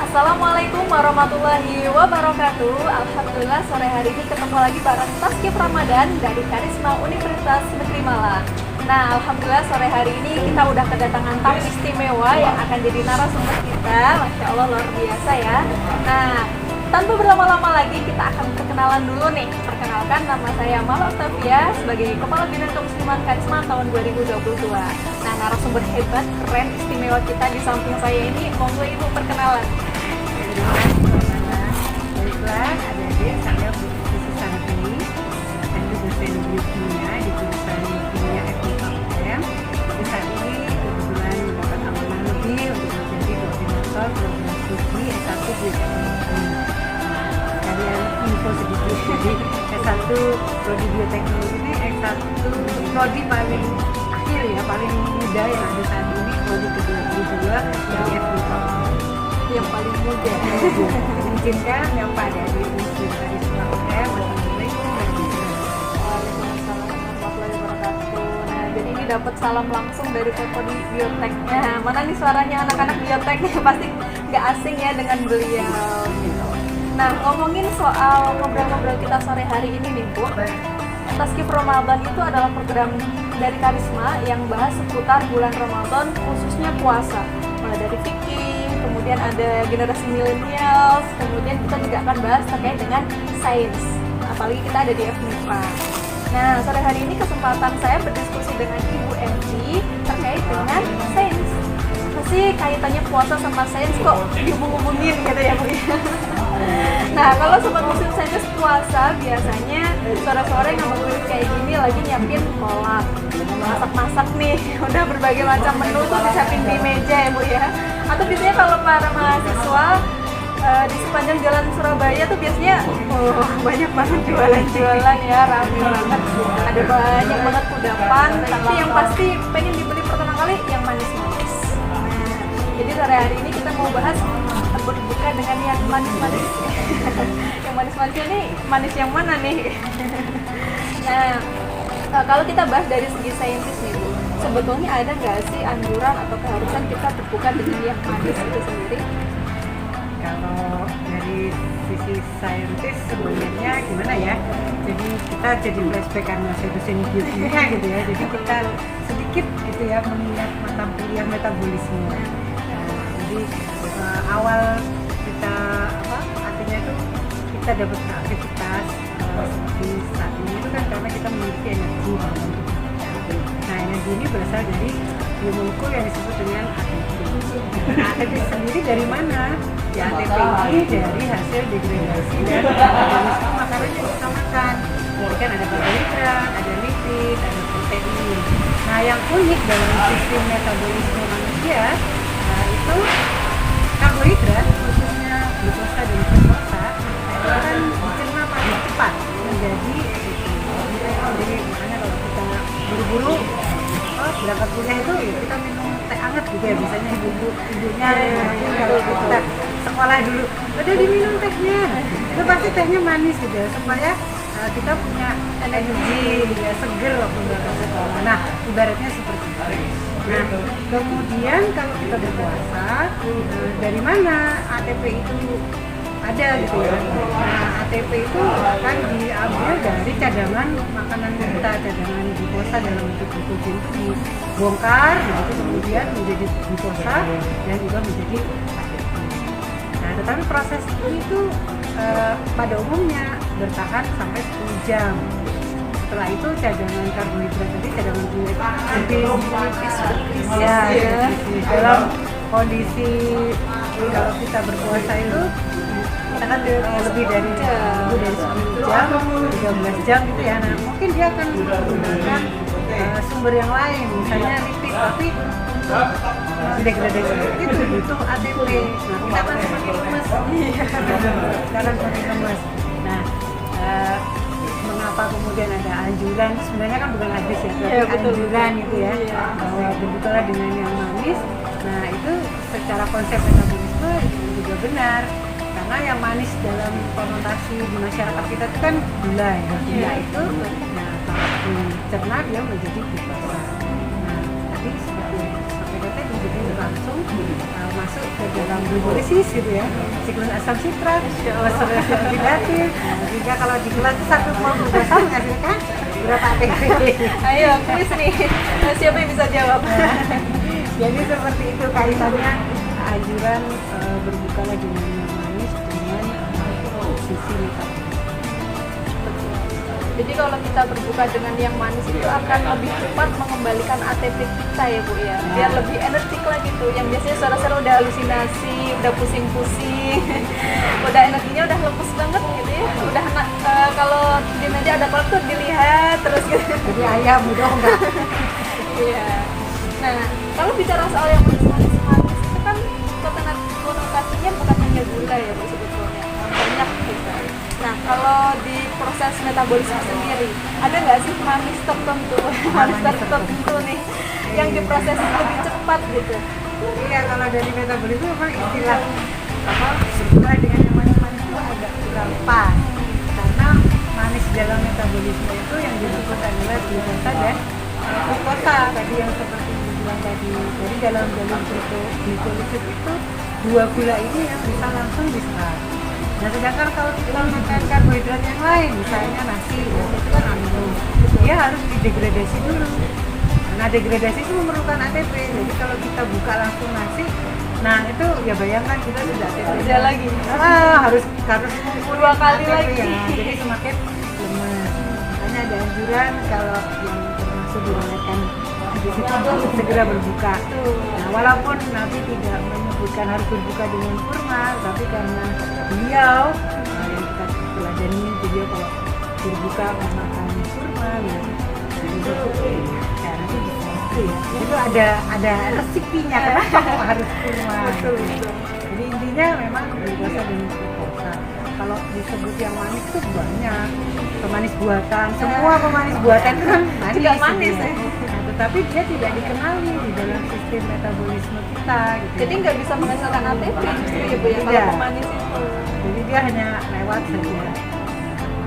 Assalamualaikum warahmatullahi wabarakatuh. Alhamdulillah sore hari ini ketemu lagi bareng Taskip Ramadan dari Karisma Universitas Negeri Malang. Nah, alhamdulillah sore hari ini kita udah kedatangan tamu istimewa yang akan jadi narasumber kita. Masya Allah luar biasa ya. Nah, tanpa berlama-lama lagi kita akan perkenalan dulu nih. Perkenalkan, nama saya Mala Octavia sebagai Kepala Bidang Kemusliman Karisma tahun 2022. Nah, narasumber hebat, keren, istimewa kita di samping saya ini, monggo Ibu perkenalan. Baiklah, adik-adik, saya Bu Susi Santi, saya dosen biokimia di jurusan Kimia FKUM. Saat ini kebetulan mendapat amanah lebih untuk menjadi koordinator program studi S1 Bioteknologi. Kalian info sedikit, jadi S1 Prodi Bioteknologi ini S1 Prodi paling akhir ya, paling muda yang ada saat ini, Prodi ke-22 dari FKUM. Yang paling muda. Izinkan yang pada di Muslim Karisma UM. Assalamualaikum Waalaikumsalam warahmatullahi wabarakatuh. Nah, jadi ini dapat salam langsung dari Prodi Bioteknya. Mana nih suaranya anak-anak bioteknya? Pasti nggak asing ya dengan beliau. Gitu. Nah, ngomongin soal ngobrol-ngobrol kita sore hari ini nih Bu, Taskip Ramadan itu adalah program dari Karisma yang bahas seputar bulan Ramadan, khususnya puasa. Mulai dari fikih, kemudian ada generasi milenial, kemudian kita juga akan bahas terkait dengan sains, apalagi kita ada di FMIPA. Nah, sore hari ini kesempatan saya berdiskusi dengan Ibu Enti terkait dengan sains. Pasti kaitannya puasa sama sains kok dihubung-hubungin gitu ya Bu ya. Nah, kalau sobat muslim sains puasa biasanya sore-sore ngabuburit kayak gini lagi nyiapin kolak, masak-masak nih, udah berbagai macam menu tuh disiapin di meja ya Bu ya. Atau biasanya kalau para mahasiswa di sepanjang jalan Surabaya tuh biasanya banyak banget jualan-jualan ya, ramai banget, ada banyak banget kudapan, tapi yang pasti pengen dibeli pertama kali yang manis-manis. Nah, jadi sore hari ini kita mau bahas berbuka dengan yang manis-manis. Yang manis-manisnya nih, manis yang mana nih? Nah, kalau kita bahas dari segi saintis nih Bu, sebetulnya ada nggak sih anjuran atau keharusan kita berbuka dengan yang manis itu sendiri? Kalau dari sisi saintis sebenarnya gimana ya? Jadi kita jadi flashback karena saya dosen biokimia gitu ya. Jadi kita sedikit gitu ya mengingat mata kuliah metabolisme. Jadi awal kita artinya itu kita dapat aktivitas seperti saat ini itu kan karena kita memiliki energi dalam tubuh kita. Nah, energi ini berasal dari molekul yang disebut dengan ATP. Nah, ATP sendiri dari mana? Ya, ATP ini dari hasil degradasi dan metabolisme makanan yang kita makan. Jadi kan ada karbohidrat, ada lipid, ada protein. Nah, yang unik dalam sistem metabolisme manusia itu karbohidrat, khususnya glukosa dan fruktosa, itu kan dicerna paling cepat menjadi jadi makanya kalau kita buru-buru berangkat kuliah itu ya kita minum teh hangat gitu ya, biasanya ibunya kalau kita sekolah dulu udah diminum tehnya, itu pasti tehnya manis gitu ya, supaya kita punya energi ya, seger waktu berangkat sekolah. Nah, ibaratnya seperti itu. Nah, kemudian kalau kita berpuasa, dari mana ATP itu ada gitu ya. Nah, ATP itu akan diambil dari cadangan makanan kita, cadangan glukosa dalam bentuk glukogen itu dibongkar, nah itu kemudian menjadi glukosa dan juga menjadi ATP. Nah, tetapi proses itu pada umumnya bertahan sampai 10 jam. Setelah itu cadangan karbohidrat tadi, cadangan gula itu ya, dalam kondisi kalau kita berpuasa itu kita kan lebih dari 10 jam, 13 jam gitu ya. Nah, mungkin dia akan menggunakan sumber yang lain, misalnya lipid, tapi degradasi itu butuh ATP. Nah, kita kan semakin lemes, kita kan semakin lemes. Nah, mengapa kemudian ada anjuran, sebenarnya kan bukan hadis ya, tapi anjuran gitu ya, bahwa berbukanya dengan yang manis. Nah, itu secara konsep metabolisme juga benar, karena yang manis dalam konotasi di masyarakat kita itu kan gula ya, gula itu nah kalau dicerna dia menjadi glukosa. Nah, tadi seperti sampai tadi jadi langsung masuk ke dalam glikolisis gitu ya, siklus asam sitrat, oksidatif oksidatif. Sehingga kalau di gelas itu 1 mol glukosa menghasilkan berapa ATP? Ayo, kuis nih. Siapa yang bisa jawab? Jadi seperti itu kaitannya anjuran berbukalah dengan yang manis dengan sisi metabolisme. Jadi kalau kita berbuka dengan yang manis itu akan lebih cepat mengembalikan ATP kita ya Bu ya, biar lebih energik lagi tuh. Yang biasanya suara-suara udah halusinasi, udah pusing-pusing, udah energinya udah lemes banget gitu ya. Udah kalau di meja ada kolak tuh dilihat terus gitu. Jadi ayam udah enggak. Iya. Nah, kalau bicara soal yang manis-manis itu kan konotasinya bukan hanya gula ya Bu sebetulnya, banyak gitu. Nah, kalau di proses metabolisme sendiri, ada nggak sih manis tertentu nih yang diproses lebih cepat gitu? Iya, kalau dari metabolisme memang istilah berbuka dengan yang manis-manis itu agak kurang pas, karena manis dalam metabolisme itu yang disebut adalah glukosa dan glukosa tadi yang seperti dibilang tadi. Jadi dalam jalur glikolisis itu 2 gula ini yang bisa langsung diserap. Nah, sedangkan kalau kita makan karbohidrat yang lain, misalnya nasi, itu kan amino, dia harus didegradasi dulu. Nah, degradasi itu memerlukan ATP. Jadi kalau kita buka langsung nasi, nah itu ya bayangkan kita tidak ATP lagi. Harus 2 kali ATP lagi. ya. Jadi semakin lemes. Makanya ada anjuran kalau yang termasuk diriwayatkan di situ untuk segera berbuka. Nah, walaupun Nabi tidak menyebutkan harus berbuka dengan kurma, tapi karena beliau yang kita teladani, beliau kalau berbuka memakan kurma gitu. Itu cara itu bisa ya. Itu ada resepinya kenapa kok harus kurma. Betul. Jadi intinya memang berpuasa dengan glukosa. Kalau disebut yang manis itu banyak, pemanis buatan, semua pemanis buatan itu kan manis. Juga manis gitu. ya. Nah, tetapi dia tidak dikenali di dalam sistem metabolisme kita. Gitu. Jadi nggak bisa menghasilkan ATP justru ya Bu ya kalau Tidak. pemanis itu. Jadi dia hanya lewat saja.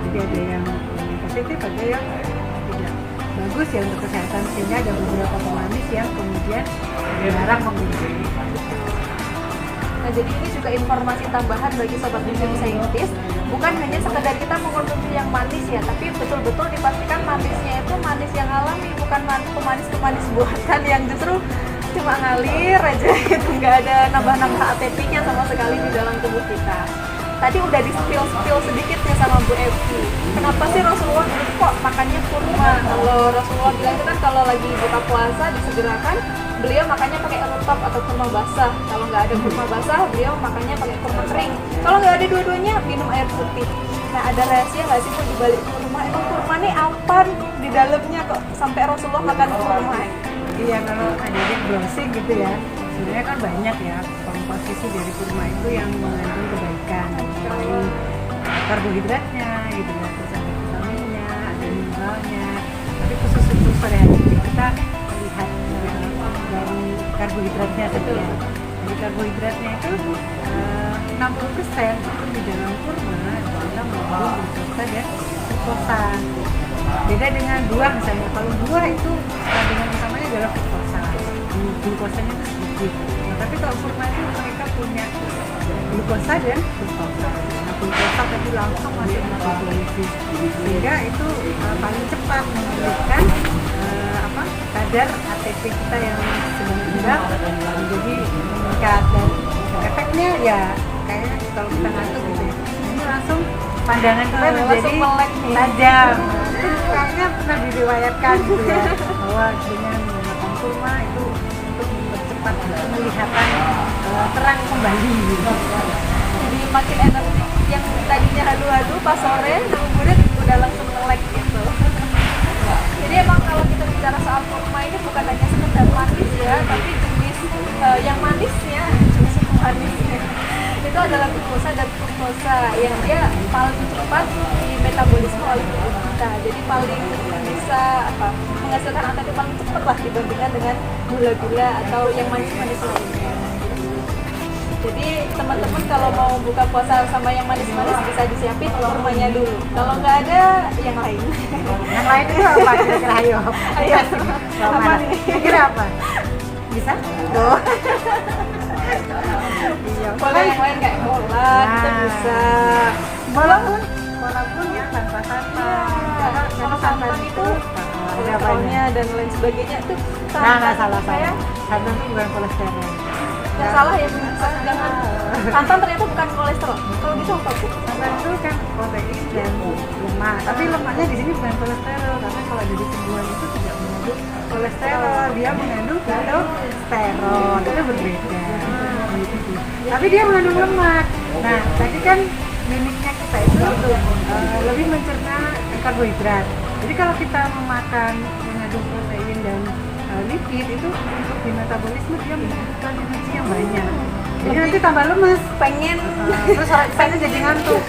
Jadi ada yang positif, ada yang tidak bagus ya untuk kesehatan, sehingga ada beberapa pemanis yang kemudian dilarang menggunakan. Nah, jadi ini juga informasi tambahan bagi sobat Nutrisi Saintis, bukan hanya sekedar kita mengkonsumsi yang manis ya, tapi betul-betul dipastikan manisnya itu manis yang alami, bukan pemanis-pemanis buatan yang justru cuma ngalir aja gitu, nggak ada nambah-nambah ATP-nya sama sekali di dalam tubuh kita. Tadi udah di spill sedikit nih sama Bu Evi. Kenapa sih Rasulullah kok makannya kurma? Kalau Rasulullah bilang itu kan kalau lagi buka puasa disegerakan, beliau makannya pakai rutop atau kurma basah. Kalau nggak ada kurma basah, beliau makannya pakai kurma kering. Kalau nggak ada dua-duanya, minum air putih. Nah, ada rahasia nggak sih Bu di balik kurma? Emang kurma ini apa di dalamnya kok sampai Rasulullah makan kurma? Iya, kalau ada browsing gitu ya, sebenarnya kan banyak ya komposisi dari kurma itu yang mengandung kebaikan, selain karbohidratnya gitu ya, terus ada vitaminnya, ada mineralnya. Tapi khusus untuk pada hari ini kita melihat dari karbohidratnya saja. Dari karbohidratnya itu 60% itu di dalam kurma itu adalah mengandung glukosa dan glukosa. Beda dengan buah misalnya, kalau buah itu kandungan utamanya adalah glukosa, glukosanya itu sedikit. Nah, tapi kalau kurma itu mereka punya glukosa dan glukosa. Nah, glukosa tadi langsung masuk ke glikolisis, sehingga itu paling cepat memberikan kadar ATP kita yang sebenarnya menjadi meningkat, dan efeknya ya kayaknya kalau kita ngantuk gitu ya, ini langsung pandangan kita menjadi tajam. Kayaknya pernah diriwayatkan gitu ya, bahwa dengan memakan kurma itu untuk mempercepat penglihatan terang kembali gitu. Jadi makin energi, yang tadinya hadu-hadu pas sore kemudian udah langsung melek gitu. Jadi emang kalau kita bicara soal kurma ini bukan hanya sekedar manis ya, tapi jenis yang manisnya, jenis manisnya itu adalah glukosa dan fruktosa yang dia paling cepat di metabolisme oleh tubuh kita. Jadi paling bisa menghasilkan ATP paling cepat lah dibandingkan dengan gula-gula atau yang manis-manis lainnya. Jadi teman-teman kalau mau buka puasa sama yang manis-manis bisa disiapin kurmanya dulu. Kalau nggak ada yang lain. Yang lain itu apa kira-kira? Ayo. Ayo. Apa nih? Kira apa? Bisa? Tuh. Iya. Boleh yang lain kayak bola, kita Nah. bisa. Bola pun ya tanpa santan. Karena Karena santan itu ada kolesterolnya dan lain sebagainya tuh Nah, salah saya santan itu bukan kolesterol. nggak salah ya Bu. Jangan santan ternyata bukan kolesterol. Kalau gitu apa Bu? Santan itu kan protein dan lemak. Tapi lemaknya di sini bukan kolesterol karena kalau dari tumbuhan itu tidak mengandung kolesterol, dia mengandung ketosterol. Itu berbeda. Gitu. Tapi dia mengandung lemak. Nah, tadi kan mimiknya kita itu lebih mencerna karbohidrat. Jadi kalau kita memakan mengandung protein dan lipid itu untuk di metabolisme dia membutuhkan energi yang banyak. Jadi nanti tambah lemes. Pengen Terus rasanya jadi ngantuk.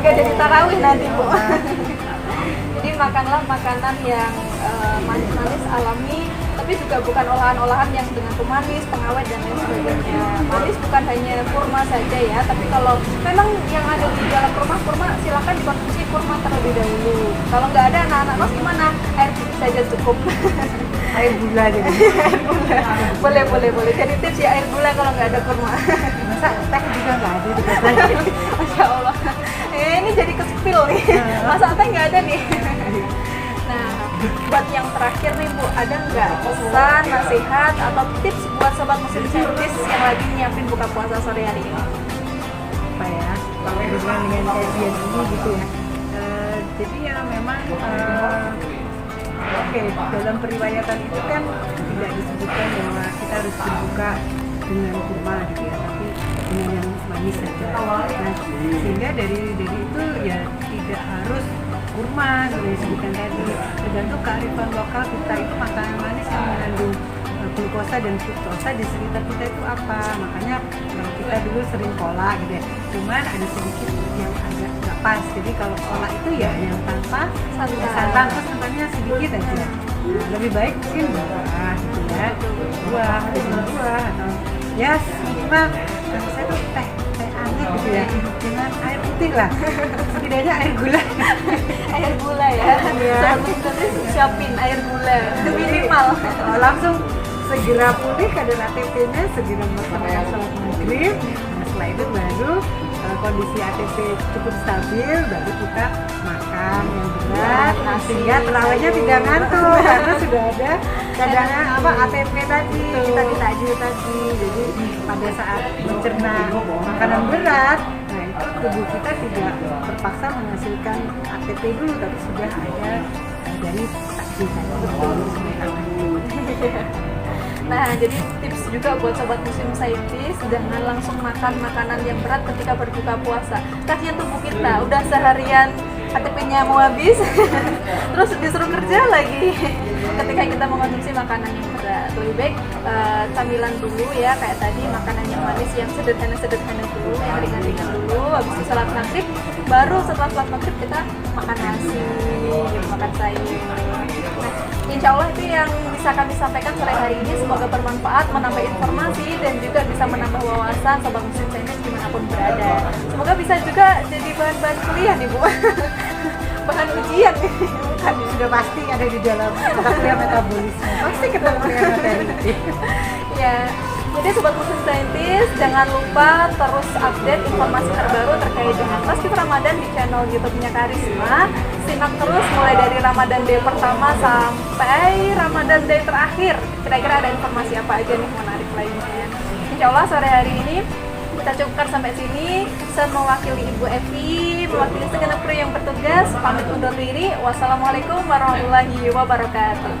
nggak jadi tarawih nanti Bu. Jadi makanlah makanan yang manis-manis alami, tapi juga bukan olahan-olahan yang dengan pemanis, pengawet dan lain sebagainya. Manis bukan hanya kurma saja ya, tapi kalau memang yang ada di dalam kurma silakan dikonsumsi kurma terlebih dahulu. Kalau nggak ada anak-anak kos gimana? Air putih saja cukup. Air gula jadi. boleh. Jadi tips ya air gula kalau nggak ada kurma. Masa teh juga nggak ada di katanya. Masya Allah. Ini jadi ke-spill nih. Masa teh nggak ada nih. Nah, buat yang terakhir nih Bu, ada nggak pesan, nasihat, atau tips buat sobat muslim servis yang lagi nyiapin buka puasa sore hari ini? Apa ya? Kalau hubungan dengan kajian ini gitu ya. Jadi ya memang oke, dalam periwayatan itu kan tidak disebutkan bahwa kita harus berbuka dengan kurma gitu ya, tapi dengan yang manis saja. Nah, sehingga dari itu ya tidak harus kurma gitu yang disebutkan tadi. Tergantung kearifan lokal kita itu makanan manis yang mengandung glukosa dan fruktosa di sekitar kita itu apa. Makanya kita dulu sering cola gitu ya. Cuman ada sedikit yang agak nggak pas. Jadi kalau cola itu ya yang tanpa santan, terus santannya sedikit aja. Lebih baik mungkin buah gitu ya. Buah atau ya minimal kalau saya tuh teh anget gitu ya dengan air putih lah. Setidaknya air gula. Air gula ya? Iya. Sobat muslim servis siapin air gula minimal. Langsung segera pulih kadar ATP-nya, segera melaksanakan sholat maghrib. Nah, setelah itu baru kondisi ATP cukup stabil, baru kita makan yang berat, sehingga terawihnya tidak ngantuk karena sudah ada cadangan ATP tadi, kita takjil tadi. Jadi pada saat mencerna makanan berat, nah itu tubuh kita tidak terpaksa menghasilkan ATP dulu, tapi sudah ada dari takjil tadi. Nah, jadi tips juga buat sobat muslim saintis, jangan langsung makan makanan yang berat ketika berbuka puasa. Kasihan tubuh kita, udah seharian ATP-nya mau habis, terus disuruh kerja lagi ketika kita mengonsumsi makanan yang berat. Lebih baik camilan dulu ya, kayak tadi makanan yang manis yang sederhana dulu, yang ringan-ringan dulu. Habis itu salat maghrib, baru setelah salat maghrib kita makan nasi, gitu, makan sayur. Nah, insya Allah itu yang bisa kami sampaikan sore hari ini. Semoga bermanfaat, menambah informasi dan juga bisa menambah wawasan sobat muslim saintis dimanapun berada. Semoga bisa juga jadi bahan-bahan kuliah nih Bu. Bahan ujian nih. Kan sudah pasti ada di dalam mata kuliah metabolisme. Pasti ketemu dengan materi. Ya, jadi sobat muslim saintis jangan lupa terus update informasi terbaru terkait dengan Tasbih Ramadan di channel YouTube-nya Karisma. Simak terus mulai dari Ramadan Day pertama sampai Ramadan Day terakhir. Kira-kira ada informasi apa aja nih menarik lainnya. Insya Allah sore hari ini kita cukupkan sampai sini. Saya mewakili Ibu Evi, mewakili segenap kru yang bertugas, pamit undur diri. Wassalamualaikum warahmatullahi wabarakatuh.